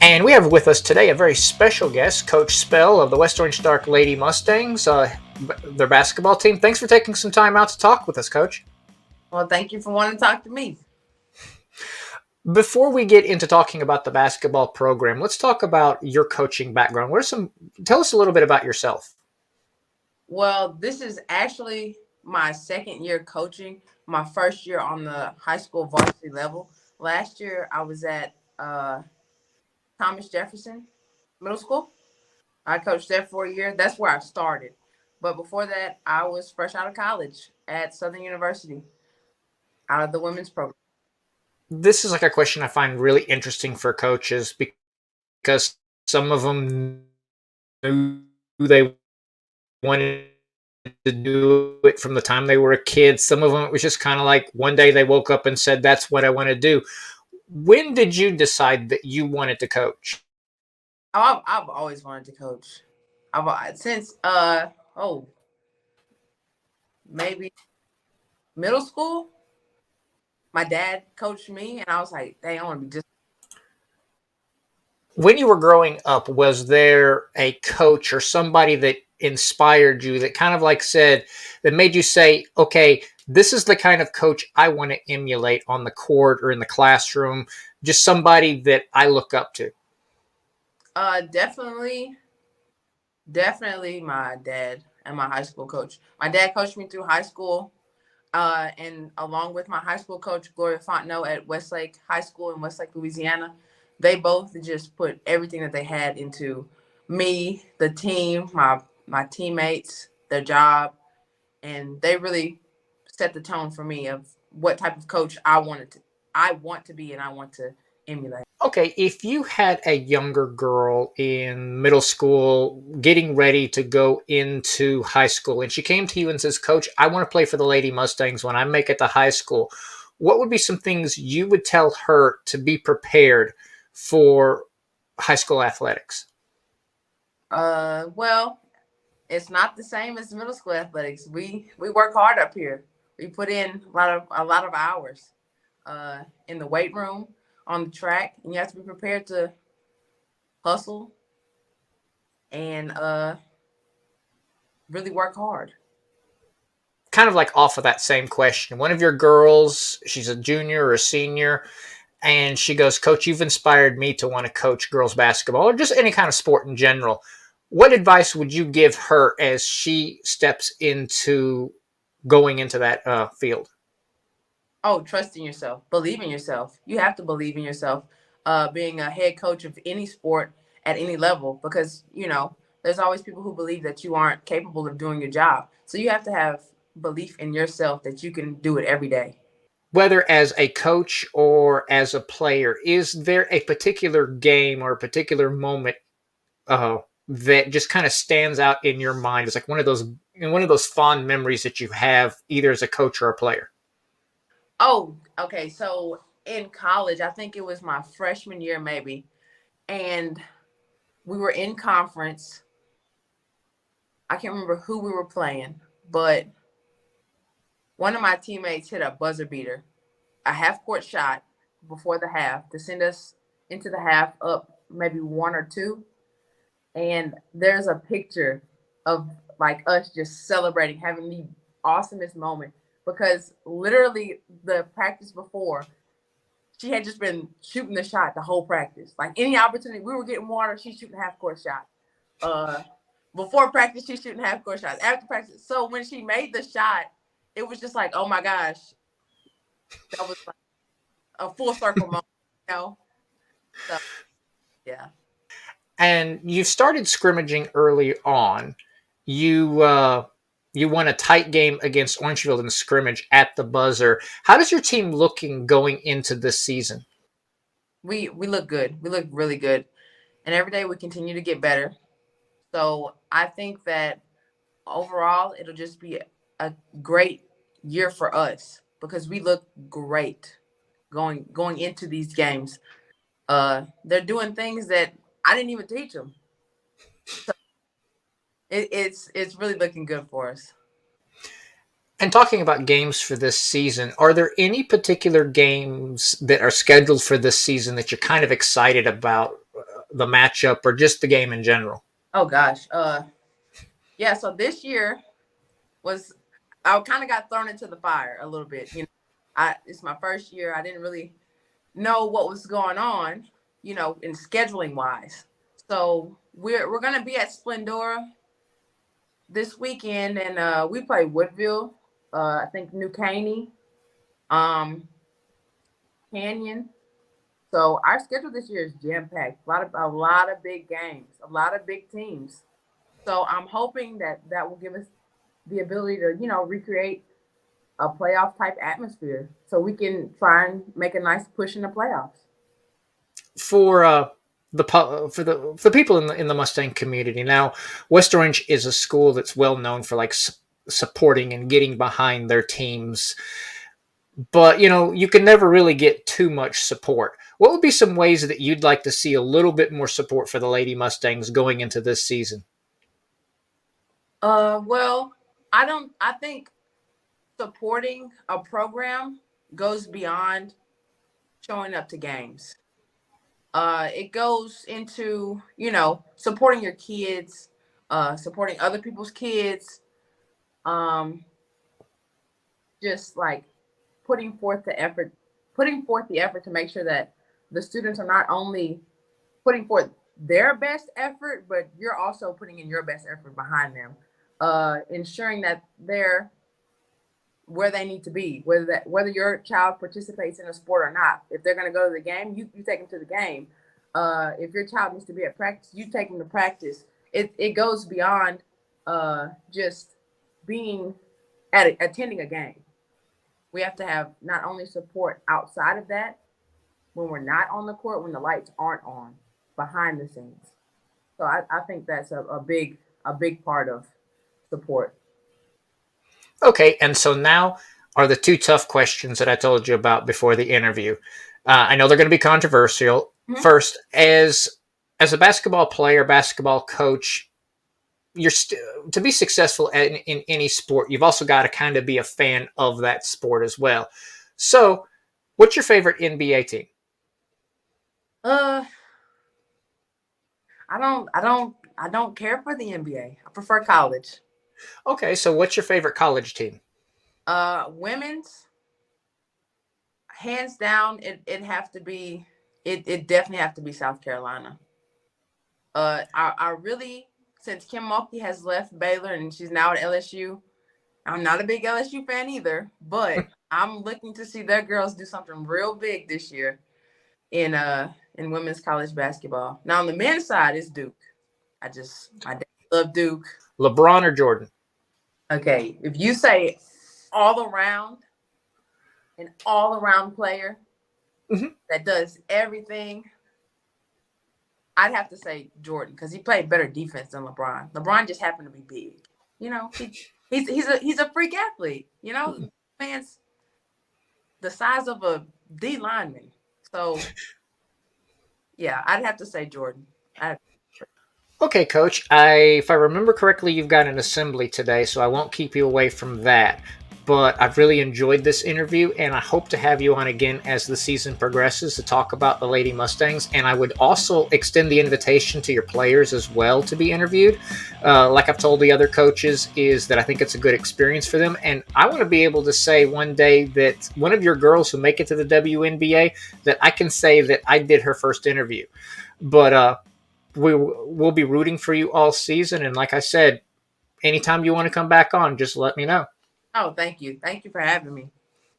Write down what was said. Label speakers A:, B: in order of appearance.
A: And we have with us today a very special guest, Coach Spell of the West Orange Stark Lady Mustangs, their basketball team. Thanks for taking some time out to talk with us, Coach.
B: Well, thank you for wanting to talk to me.
A: Before we get into talking about the basketball program, let's talk about your coaching background. What are some? Tell us a little bit about yourself.
B: Well, this is actually my second year coaching, my first year on the high school varsity level. Last year, I was at Thomas Jefferson Middle School. I coached there for a year. That's where I started. But before that, I was fresh out of college at Southern University, out of the women's program.
A: This is like a question I find really interesting for coaches because some of them knew they wanted to do it from the time they were a kid. Some of them it was just kind of like one day they woke up and said, "That's what I want to do." When did you decide that you wanted to coach?
B: I've always wanted to coach. Since oh maybe middle school. My dad coached me, and I was like, "Dang, I want to be just."
A: When you were growing up, was there a coach or somebody that inspired you that kind of like said, that made you say, okay, this is the kind of coach I want to emulate on the court or in the classroom? Just somebody that I look up to.
B: Definitely, definitely my dad and my high school coach. My dad coached me through high school, and along with my high school coach, Gloria Fontenot at Westlake High School in Westlake, Louisiana, they both just put everything that they had into me, the team, my teammates, their job, and they really set the tone for me of what type of coach I want to be, and I want to emulate.
A: Okay, if you had a younger girl in middle school getting ready to go into high school and she came to you and says, Coach, I want to play for the Lady Mustangs when I make it to high school, what would be some things you would tell her to be prepared for high school athletics?
B: Well, it's not the same as middle school athletics. We work hard up here. We put in a lot of hours in the weight room, on the track, and you have to be prepared to hustle and really work hard.
A: Kind of like off of that same question. One of your girls, she's a junior or a senior, and she goes, Coach, you've inspired me to want to coach girls basketball or just any kind of sport in general. What advice would you give her as she steps into going into that field?
B: Oh, trust in yourself, believe in yourself. You have to believe in yourself. Being a head coach of any sport at any level, because there's always people who believe that you aren't capable of doing your job. So you have to have belief in yourself that you can do it every day.
A: Whether as a coach or as a player, is there a particular game or a particular moment that just kind of stands out in your mind? It's like one of those fond memories that you have either as a coach or a player.
B: Oh, okay. So in college, I think it was my freshman year, maybe, and we were in conference. I can't remember who we were playing, but one of my teammates hit a buzzer beater, a half court shot before the half to send us into the half up maybe one or two. And there's a picture of like us just celebrating, having the awesomest moment because literally the practice before, she had just been shooting the shot the whole practice. Like any opportunity, we were getting water, she's shooting half court shot. Uh, Before practice, she's shooting half court shots. After practice, so when she made the shot, it was just like, oh my gosh, that was like a full circle moment, you know. So yeah.
A: And you started scrimmaging early on. You won a tight game against Orangeville in the scrimmage at the buzzer. How does your team looking going into this season?
B: We look good. We look really good, and every day we continue to get better. So I think that overall it'll just be a great year for us because we look great going into these games. They're doing things that I didn't even teach them. So it's really looking good for us.
A: And talking about games for this season, are there any particular games that are scheduled for this season that you're kind of excited about? the matchup or just the game in general?
B: Oh gosh. Yeah, so this year was I kind of got thrown into the fire a little bit. It's my first year. I didn't really know what was going on, in scheduling wise. So we're gonna be at Splendora this weekend, and we play Woodville. I think New Caney, um, Canyon. So our schedule this year is jam packed. A lot of big games, a lot of big teams. So I'm hoping that will give us the ability to recreate a playoff type atmosphere, so we can try and make a nice push in the playoffs.
A: For for the people in the Mustang community. Now, West Orange is a school that's well known for like supporting and getting behind their teams, but you can never really get too much support. What would be some ways that you'd like to see a little bit more support for the Lady Mustangs going into this season?
B: Well, I think supporting a program goes beyond showing up to games. It goes into, supporting your kids, supporting other people's kids, um, just like putting forth the effort, to make sure that the students are not only putting forth their best effort, but you're also putting in your best effort behind them, ensuring that they're where they need to be, whether your child participates in a sport or not. If they're going to go to the game, you take them to the game. If your child needs to be at practice, you take them to practice. It goes beyond just being attending a game. We have to have not only support outside of that, when we're not on the court, when the lights aren't on, behind the scenes. So I think that's a big part of support.
A: Okay, and so now are the two tough questions that I told you about before the interview. I know they're going to be controversial.
B: Mhm.
A: First, as a basketball player, basketball coach, to be successful in any sport, you've also got to kind of be a fan of that sport as well. So, what's your favorite NBA team?
B: Uh, I don't care for the NBA. I prefer college.
A: Okay, so what's your favorite college team?
B: Women's, hands down, it have to be it definitely have to be South Carolina. I really, since Kim Mulkey has left Baylor and she's now at LSU, I'm not a big LSU fan either, but I'm looking to see their girls do something real big this year in women's college basketball. Now on the men's side is Duke. I love Duke.
A: LeBron or Jordan?
B: Okay, if you say all around, an all around player
A: Mhm.
B: that does everything, I'd have to say Jordan because he played better defense than LeBron. LeBron just happened to be big. He's a freak athlete. Man's the size of a D lineman. So yeah, I'd have to say Jordan. I,
A: Okay, Coach. If I remember correctly, you've got an assembly today, so I won't keep you away from that. But I've really enjoyed this interview, and I hope to have you on again as the season progresses to talk about the Lady Mustangs. And I would also extend the invitation to your players as well to be interviewed. Like I've told the other coaches, is that I think it's a good experience for them, and I want to be able to say one day that one of your girls who make it to the WNBA, that I can say that I did her first interview. But we'll be rooting for you all season. And like I said, anytime you want to come back on, just let me know.
B: oh, thank you for having me.